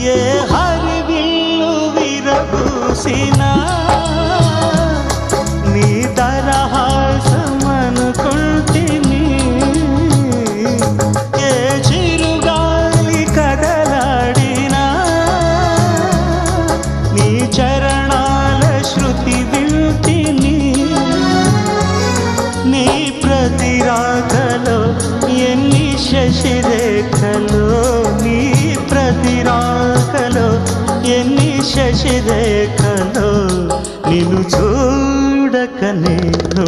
ఏ హరివిల్లు విరబూసినా నీ దరహాసమనుకుంటిని. ఏ చిరుగాలి కదలాడినా నీ చరణాల శృతి వింటిని. నీ ప్రతి రాకలో ఎన్ని శశిరేఖలో, నీ ప్రతి రాకలో ఎన్ని శశిరేఖలో, నిన్ను చూడక నేను